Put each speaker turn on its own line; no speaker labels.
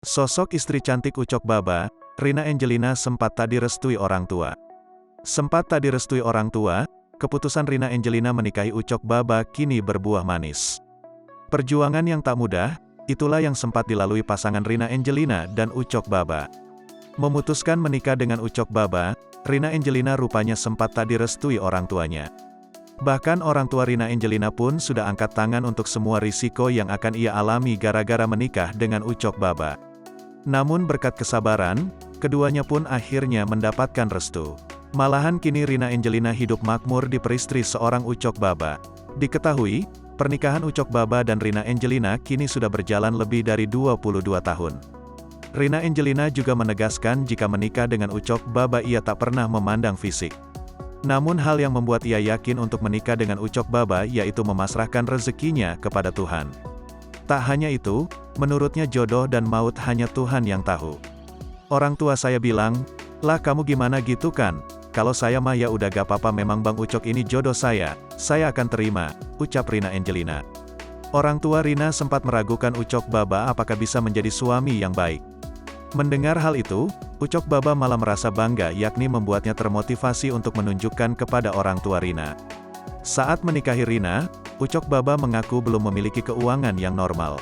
Sosok istri cantik Ucok Baba, Rina Angelina sempat tak direstui orang tua. Sempat tak direstui orang tua, keputusan Rina Angelina menikahi Ucok Baba kini berbuah manis. Perjuangan yang tak mudah, itulah yang sempat dilalui pasangan Rina Angelina dan Ucok Baba. Memutuskan menikah dengan Ucok Baba, Rina Angelina rupanya sempat tak direstui orang tuanya. Bahkan orang tua Rina Angelina pun sudah angkat tangan untuk semua risiko yang akan ia alami gara-gara menikah dengan Ucok Baba. Namun berkat kesabaran, keduanya pun akhirnya mendapatkan restu. Malahan kini Rina Angelina hidup makmur diperistri seorang Ucok Baba. Diketahui, pernikahan Ucok Baba dan Rina Angelina kini sudah berjalan lebih dari 22 tahun. Rina Angelina juga menegaskan jika menikah dengan Ucok Baba ia tak pernah memandang fisik. Namun hal yang membuat ia yakin untuk menikah dengan Ucok Baba yaitu memasrahkan rezekinya kepada Tuhan. Tak hanya itu, menurutnya jodoh dan maut hanya Tuhan yang tahu. Orang tua saya bilang, "Lah kamu gimana gitu kan? Kalau saya mah ya udah gak apa-apa, memang Bang Ucok ini jodoh saya akan terima," ucap Rina Angelina. Orang tua Rina sempat meragukan Ucok Baba apakah bisa menjadi suami yang baik. Mendengar hal itu, Ucok Baba malah merasa bangga yakni membuatnya termotivasi untuk menunjukkan kepada orang tua Rina. Saat menikahi Rina, Ucok Baba mengaku belum memiliki keuangan yang normal.